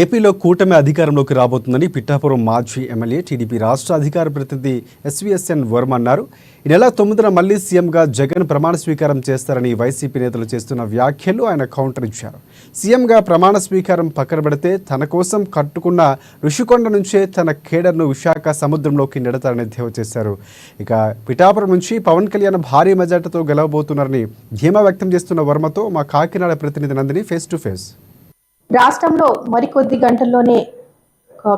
ఏపీలో కూటమి అధికారంలోకి రాబోతుందని పిఠాపురం మాజీ ఎమ్మెల్యే టీడీపీ రాష్ట్ర అధికార ప్రతినిధి ఎస్వీఎస్ఎన్ వర్మ అన్నారు. ఈ నెల 9న మళ్లీ సీఎంగా జగన్ ప్రమాణ స్వీకారం చేస్తారని వైసీపీ నేతలు చేస్తున్న వ్యాఖ్యలు ఆయన కౌంటర్ ఇచ్చారు. సీఎంగా ప్రమాణ స్వీకారం పక్కన పెడితే తన కోసం కట్టుకున్న ఋషికొండ నుంచే తన కేడర్ను విశాఖ సముద్రంలోకి నెడతారని ఎద్దేవా చేశారు. ఇక పిఠాపురం నుంచి పవన్ కళ్యాణ్ భారీ మెజార్టీతో గెలవబోతున్నారని ధీమా వ్యక్తం చేస్తున్న వర్మతో మా కాకినాడ ప్రతినిధి నందిని ఫేస్ టు ఫేస్. రాష్ట్రంలో మరికొద్ది గంటల్లోనే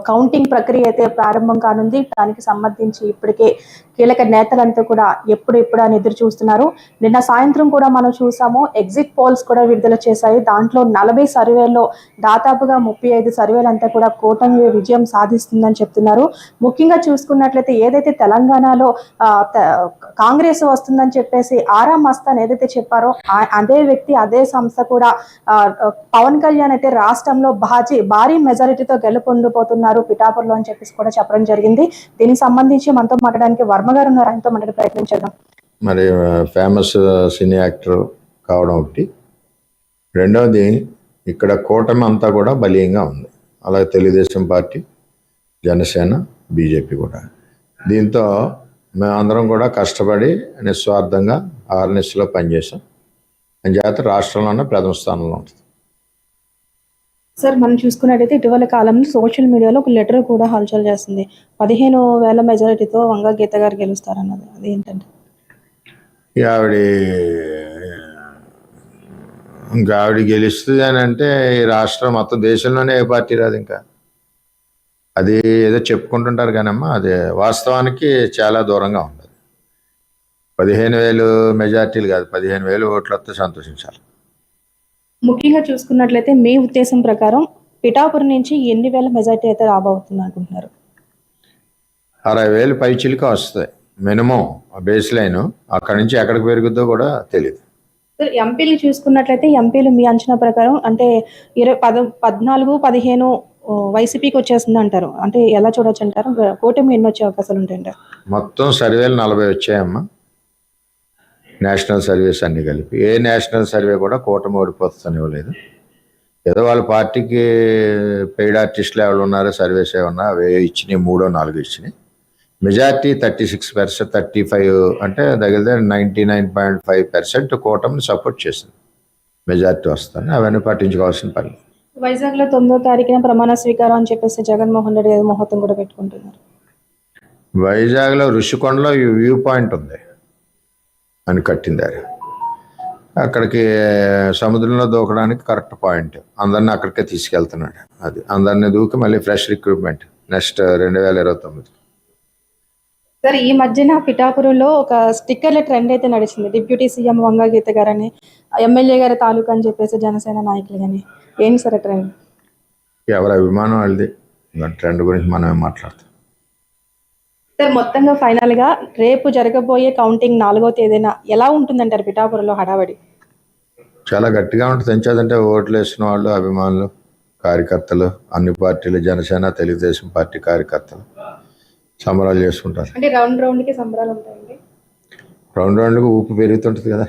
కౌంటింగ్ ప్రక్రియ అయితే ప్రారంభం కానుంది. దానికి సంబంధించి ఇప్పటికే కీలక నేతలంతా కూడా ఎప్పుడు అని ఎదురు చూస్తున్నారు. నిన్న సాయంత్రం కూడా మనం చూసాము, ఎగ్జిట్ పోల్స్ కూడా విడుదల చేశాయి. దాంట్లో 40 సర్వేల్లో దాదాపుగా 35 సర్వేలంతా కూడా కూటమి విజయం సాధిస్తుందని చెప్తున్నారు. ముఖ్యంగా చూసుకున్నట్లయితే ఏదైతే తెలంగాణలో కాంగ్రెస్ వస్తుందని చెప్పేసి ఆరా మస్తాన్ ఏదైతే చెప్పారో అదే వ్యక్తి అదే సంస్థ కూడా పవన్ కళ్యాణ్ అయితే రాష్ట్రంలో భారీ మెజారిటీతో గెలుపొందబోతున్నారు పిఠాపురంలో అని చెప్పేసి కూడా చెప్పడం జరిగింది. దీనికి సంబంధించి మనతో మాట్లాడడానికి వర్మ గారు ఉన్నారు, ఆయనతో మాట్లాడే ప్రయత్నం చేద్దాం. మరి ఫేమస్ సినీ యాక్టర్ కావడం ఒకటి, రెండవది ఇక్కడ కూటమి అంతా కూడా బలీయంగా ఉంది. అలాగే తెలుగుదేశం పార్టీ, జనసేన, బీజేపీ కూడా. దీంతో మేమందరం కూడా కష్టపడి నిస్వార్థంగా ఆర్ఎన్ఎస్లో పనిచేసాం. అంచేత రాష్ట్రంలోనే ప్రథమ స్థానంలో ఉంటుంది. సార్, మనం చూసుకున్నట్టయితే ఇటీవల కాలంలో సోషల్ మీడియాలో ఒక లెటర్ కూడా హల్చల్ చేస్తుంది. 15,000 మెజారిటీతో వంగ గీత గారు గెలుస్తారన్నది, అదేంటంటే ఆవిడ గెలుస్తుంది అని అంటే ఈ రాష్ట్రం మొత్తం దేశంలోనే ఏ పార్టీ రాదు. ఇంకా అది ఏదో చెప్పుకుంటుంటారు కానమ్మా, అది వాస్తవానికి చాలా దూరంగా ఉండదు. 15,000 మెజార్టీలు కాదు, 15,000 ఓట్లు వస్తే సంతోషించాలి. ముఖ్యంగా చూసుకున్నట్లయితే మీ ఉద్దేశం ప్రకారం పిఠాపురం నుంచి ఎన్ని వేల మెజార్టీ అయితే రాబోతుంది అనుకుంటున్నారు? 60,000 పైచిలుక వస్తాయి మినిమం బేస్ లైన్. అక్కడి నుంచి ఎక్కడికి పెరుగుద్దో కూడా తెలియదు. సార్, ఎంపీలు చూసుకున్నట్లయితే ఎంపీలు మీ అంచనా ప్రకారం అంటే 14-15 వైసీపీకి వచ్చేస్తుంది అంటారు. అంటే ఎలా చూడొచ్చు అంటారు? కూటమి ఎన్ని వచ్చే అవకాశాలు ఉంటాయంటారు? మొత్తం సర్వేలు 40 వచ్చాయమ్మా, నేషనల్ సర్వేస్ అన్ని కలిపి. ఏ నేషనల్ సర్వే కూడా కూటమి ఓడిపోతుందని ఇవ్వలేదు. ఏదో వాళ్ళ పార్టీకి పెయిడ్ ఆర్టిస్టులు ఎవరు ఉన్నారో సర్వేస్ ఏమన్నా అవి ఇచ్చినాయి, 3-4 ఇచ్చినాయి. మెజార్టీ 36%, 35 అంటే దగ్గర 99.5% కూటమిని సపోర్ట్ చేసింది. మెజార్టీ వస్తుంది, అవన్నీ పట్టించుకోవాల్సిన పని. వైజాగ్లో 9వ తారీఖున ప్రమాణ స్వీకారం అని చెప్పేసి జగన్మోహన్ రెడ్డి గారు ముహూర్తం కూడా పెట్టుకుంటున్నారు. వైజాగ్లో ఋషికొండలో వ్యూ పాయింట్ ఉంది అని కట్టిందారు. అక్కడికి సముద్రంలో దూకడానికి కరెక్ట్ పాయింట్. అందరినీ అక్కడికే తీసుకెళ్తున్నాడు. అది అందరినీ దూకి మళ్ళీ ఫ్రెష్ రిక్రూట్మెంట్ నెక్స్ట్ 2029. సార్, ఈ మధ్యన పిఠాపురంలో ఒక స్టిక్కర్ల ట్రెండ్ అయితే నడిచింది. డిప్యూటీ సీఎం వంగ గీత గారని, ఎమ్మెల్యే గారి తాలూకా అని చెప్పేసి జనసేన నాయకులు కానీ. ఏంటి సార్ ట్రెండ్? ఎవరి అభిమానం వాళ్ళది. ట్రెండ్ గురించి మనం మాట్లాడతాం. సార్, మొత్తంగా ఫైనల్గా రేపు జరగబోయే కౌంటింగ్ 4వ తేదీన ఎలా ఉంటుందంటారు పిఠాపురంలో హడావడి? చాలా గట్టిగా ఉంటుంది. ఎంచేదంటే ఓట్లు వేసిన వాళ్ళు, అభిమానులు, కార్యకర్తలు, అన్ని పార్టీలు, జనసేన, తెలుగుదేశం పార్టీ కార్యకర్తలు సంబరాలు చేసుకుంటారు. అంటే రౌండ్కి సంబరాలు ఉంటాయండి. రౌండ్కి ఊపు పెరుగుతుంటుంది కదా.